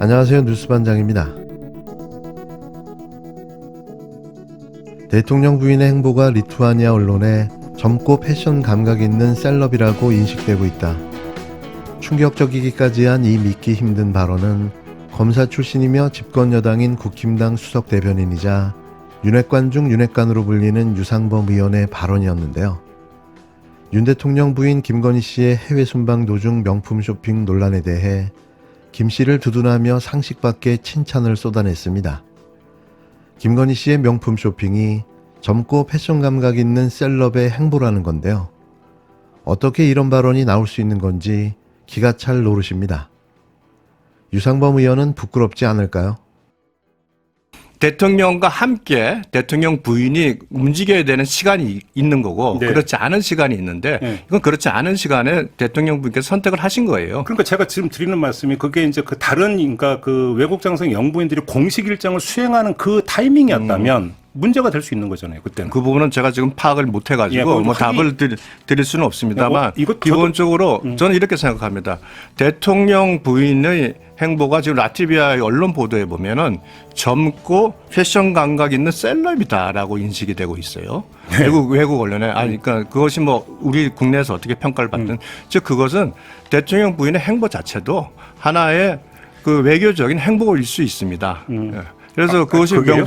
안녕하세요. 뉴스반장입니다. 대통령 부인의 행보가 리투아니아 언론에 젊고 패션 감각 있는 셀럽이라고 인식되고 있다. 충격적이기까지 한 이 믿기 힘든 발언은 검사 출신이며 집권 여당인 국힘당 수석 대변인이자 윤핵관 중 윤핵관으로 불리는 유상범 의원의 발언이었는데요. 윤 대통령 부인 김건희 씨의 해외 순방 도중 명품 쇼핑 논란에 대해 김 씨를 두둔하며 상식 밖의 칭찬을 쏟아냈습니다. 김건희 씨의 명품 쇼핑이 젊고 패션 감각 있는 셀럽의 행보라는 건데요. 어떻게 이런 발언이 나올 수 있는 건지 기가 찰 노릇입니다. 유상범 의원은 부끄럽지 않을까요? 대통령과 함께 대통령 부인이 움직여야 되는 시간이 있는 거고 네. 그렇지 않은 시간이 있는데 네. 이건 그렇지 않은 시간에 대통령 부인께서 선택을 하신 거예요. 그러니까 제가 지금 드리는 말씀이 그게 이제 그 다른 그러니까 그 외국 장성 영부인들이 공식 일정을 수행하는 그 타이밍이었다면 문제가 될 수 있는 거잖아요. 그때는. 그 부분은 제가 지금 파악을 못 해가지고 예, 뭐 답을 드릴 수는 없습니다만 이거 기본적으로 저는 이렇게 생각합니다. 대통령 부인의 행보가 지금 라트비아의 언론 보도에 보면은 젊고 패션 감각 있는 셀럽이다라고 인식이 되고 있어요. 네. 외국 언론에 아니 그러니까 그것이 뭐 우리 국내에서 어떻게 평가를 받든 즉 그것은 대통령 부인의 행보 자체도 하나의 그 외교적인 행보일 수 있습니다. 예. 그래서 그것이 그게요?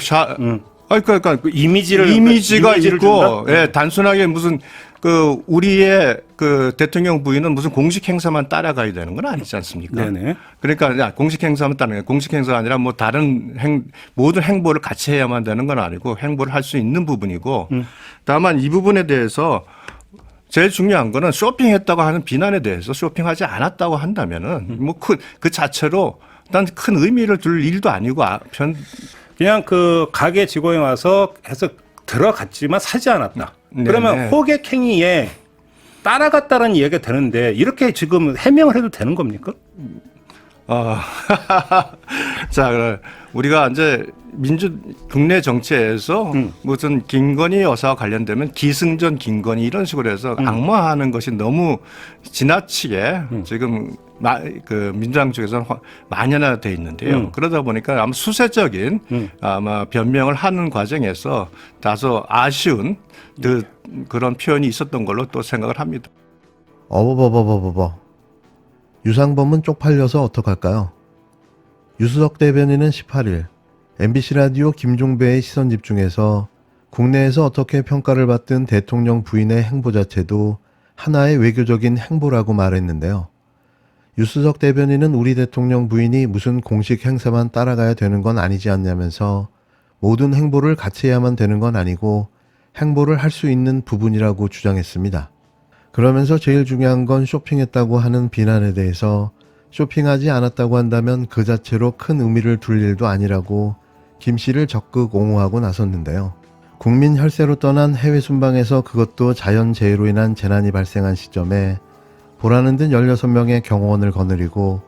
그러니까 그 이미지가 이미지가 있고, 준다? 예, 단순하게 무슨 그 우리의 그 대통령 부인은 무슨 공식 행사만 따라가야 되는 건 아니지 않습니까? 네네. 그러니까 야, 공식 행사만 따르는 공식 행사가 아니라 뭐 다른 모든 행보를 같이 해야만 되는 건 아니고 행보를 할 수 있는 부분이고, 다만 이 부분에 대해서 제일 중요한 거는 쇼핑했다고 하는 비난에 대해서 쇼핑하지 않았다고 한다면은 뭐 그 자체로 난 큰 의미를 둘 일도 아니고 그냥 그 가게 직원이 와서 해서 들어갔지만 사지 않았다. 네, 그러면 네. 호객행위에 따라갔다는 이야기가 되는데 이렇게 지금 해명을 해도 되는 겁니까? 자, 우리가 이제 국내 정치에서 무슨 김건희 여사와 관련되면 기승전 김건희 이런 식으로 해서 악마하는 것이 너무 지나치게 지금 그 민주당 쪽에서는 만연화돼 있는데요. 그러다 보니까 아마 수세적인 아마 변명을 하는 과정에서 다소 아쉬운 그런 표현이 있었던 걸로 또 생각을 합니다. 어버버버버버버. 유상범은 쪽팔려서 어떡할까요? 유수석 대변인은 18일 MBC 라디오 김종배의 시선집중에서 국내에서 어떻게 평가를 받든 대통령 부인의 행보 자체도 하나의 외교적인 행보라고 말했는데요. 유수석 대변인은 우리 대통령 부인이 무슨 공식 행사만 따라가야 되는 건 아니지 않냐면서 모든 행보를 같이 해야만 되는 건 아니고 행보를 할 수 있는 부분이라고 주장했습니다. 그러면서 제일 중요한 건 쇼핑했다고 하는 비난에 대해서 쇼핑하지 않았다고 한다면 그 자체로 큰 의미를 둘 일도 아니라고 김 씨를 적극 옹호하고 나섰는데요. 국민 혈세로 떠난 해외 순방에서 그것도 자연재해로 인한 재난이 발생한 시점에 보라는 듯 16명의 경호원을 거느리고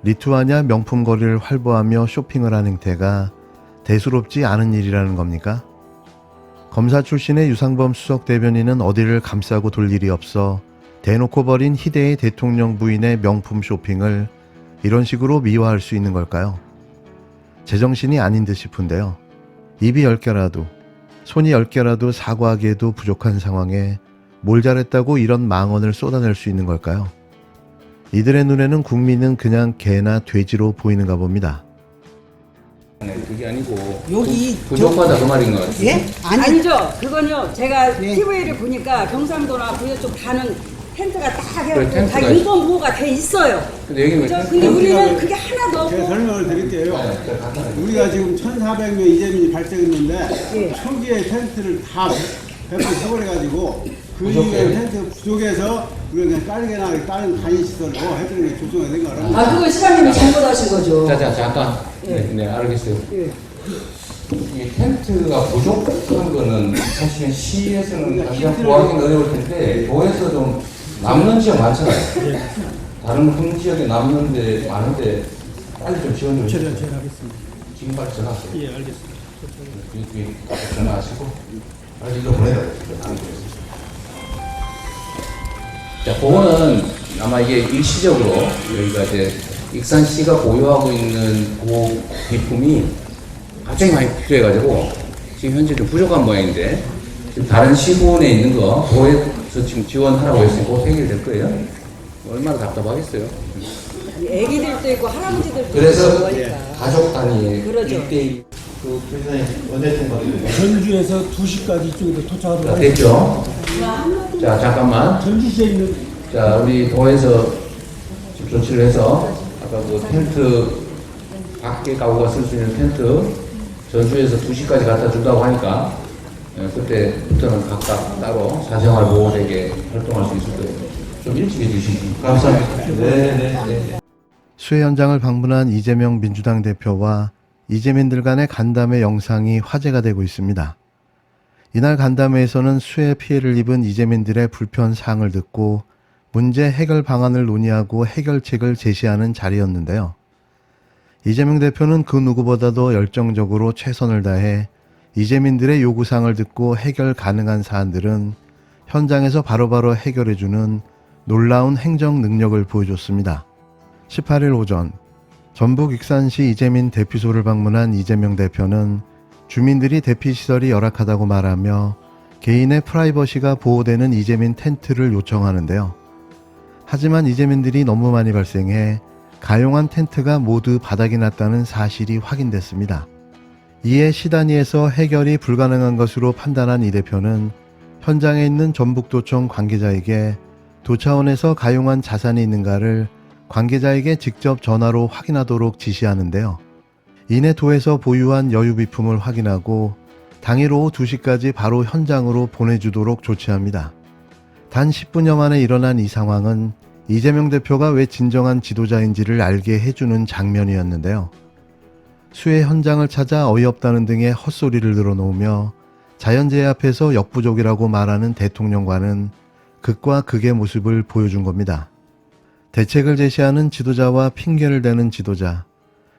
리투아니아 명품 거리를 활보하며 쇼핑을 한 행태가 대수롭지 않은 일이라는 겁니까? 검사 출신의 유상범 수석 대변인은 어디를 감싸고 돌 일이 없어 대놓고 벌인 희대의 대통령 부인의 명품 쇼핑을 이런 식으로 미화할 수 있는 걸까요? 제정신이 아닌 듯 싶은데요. 입이 10개라도 손이 10개라도 사과하기에도 부족한 상황에 뭘 잘했다고 이런 망언을 쏟아낼 수 있는 걸까요? 이들의 눈에는 국민은 그냥 개나 돼지로 보이는가 봅니다. 그게 아니고 여기 부족하다 그 말인 것 같아요. 예? 아니죠. 그건요. 제가 네. TV를 보니까 경상도나 부여 쪽 다는 텐트가 딱 그래, 해갖고 텐트가 다 인권 보호가 돼 있어요. 근데 여기 왜 그죠? 근데 우리는 그게 하나도 제가 없고 설명을 드릴게요. 우리가 지금 1,400명 이재민이 발생했는데 예. 초기에 텐트를 다 100번 쳐버려가지고 그 이후에 텐트 부족해서 우리가 그냥 까르게나 다른 단위시설로 해드리는 게 조정이 생각을 합니다. 아 그건 시장님이 잘못하신 거죠. 자 잠깐. 예. 네, 알겠어요. 예. 이 텐트가 부족한 거는 사실은 시에서는 가장 구하기는 어려울 텐데 도에서 좀 남는 지역 많잖아요. 다른 큰 지역에 남는데 많은데 빨리 좀 지원을 해주세요. 제가 하겠습니다. 지금 빨리 전화하세요. 예, 알겠습니다. 전화하시고 빨리 이거 보내요. 자, 그거는 아마 이게 일시적으로 여기가 이제 익산시가 보유하고 있는 그 비품이 갑자기 많이 필요해가지고 지금 현재 좀 부족한 모양인데 지금 다른 시군에 있는 거 도에서 지금 지원하라고 했으니 곧 해결될 거예요. 얼마나 답답하겠어요. 애기들도 있고 할아버지들도 그래서 있고 그러니까. 가족 단위의 그러죠. 1대1 그 회장님 원내통 받으면 전주에서 2시까지 이쪽으로 도착하도록 하겠습니다. 됐죠? 자, 잠깐만. 전주시에 있는 자, 우리 도에서 지금 조치를 해서 아까 그 텐트 밖에 가구가 쓸 수 있는 텐트 전주에서 2시까지 갖다 준다고 하니까 그때부터는 각각 따로 사생활 보호되게 활동할 수 있을 거예요. 좀 일찍 해주시면 감사합니다. 네. 수해 현장을 방문한 이재명 민주당 대표와 이재민들 간의 간담회 영상이 화제가 되고 있습니다. 이날 간담회에서는 수해 피해를 입은 이재민들의 불편 사항을 듣고 문제 해결 방안을 논의하고 해결책을 제시하는 자리였는데요. 이재명 대표는 그 누구보다도 열정적으로 최선을 다해 이재민들의 요구사항을 듣고 해결 가능한 사안들은 현장에서 바로바로 해결해주는 놀라운 행정 능력을 보여줬습니다. 18일 오전 전북 익산시 이재민 대피소를 방문한 이재명 대표는 주민들이 대피시설이 열악하다고 말하며 개인의 프라이버시가 보호되는 이재민 텐트를 요청하는데요. 하지만 이재민들이 너무 많이 발생해 가용한 텐트가 모두 바닥이 났다는 사실이 확인됐습니다. 이에 시단위에서 해결이 불가능한 것으로 판단한 이 대표는 현장에 있는 전북도청 관계자에게 도차원에서 가용한 자산이 있는가를 관계자에게 직접 전화로 확인하도록 지시하는데요. 이내 도에서 보유한 여유비품을 확인하고 당일 오후 2시까지 바로 현장으로 보내주도록 조치합니다. 단 10분여 만에 일어난 이 상황은 이재명 대표가 왜 진정한 지도자인지를 알게 해주는 장면이었는데요. 수해 현장을 찾아 어이없다는 등의 헛소리를 늘어놓으며 자연재해 앞에서 역부족이라고 말하는 대통령과는 극과 극의 모습을 보여준 겁니다. 대책을 제시하는 지도자와 핑계를 대는 지도자,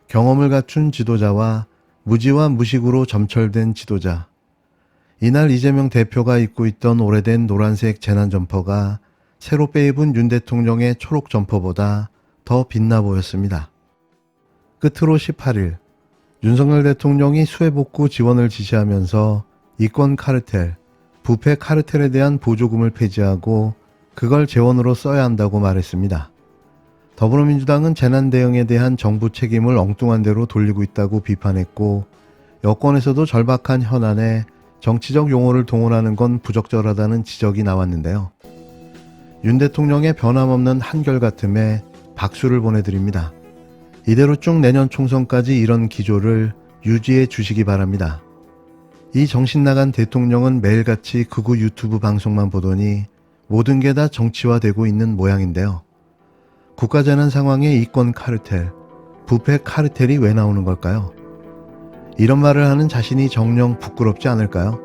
경험을 갖춘 지도자와 무지와 무식으로 점철된 지도자. 이날 이재명 대표가 입고 있던 오래된 노란색 재난 점퍼가 새로 빼입은 윤 대통령의 초록 점퍼보다 더 빛나 보였습니다. 끝으로 18일 윤석열 대통령이 수해 복구 지원을 지시하면서 이권 카르텔, 부패 카르텔에 대한 보조금을 폐지하고 그걸 재원으로 써야 한다고 말했습니다. 더불어민주당은 재난 대응에 대한 정부 책임을 엉뚱한 대로 돌리고 있다고 비판했고 여권에서도 절박한 현안에 정치적 용어를 동원하는 건 부적절하다는 지적이 나왔는데요. 윤 대통령의 변함없는 한결같음에 박수를 보내드립니다. 이대로 쭉 내년 총선까지 이런 기조를 유지해 주시기 바랍니다. 이 정신나간 대통령은 매일같이 극우 유튜브 방송만 보더니 모든 게 다 정치화되고 있는 모양인데요. 국가재난 상황에 이권 카르텔, 부패 카르텔이 왜 나오는 걸까요? 이런 말을 하는 자신이 정녕 부끄럽지 않을까요?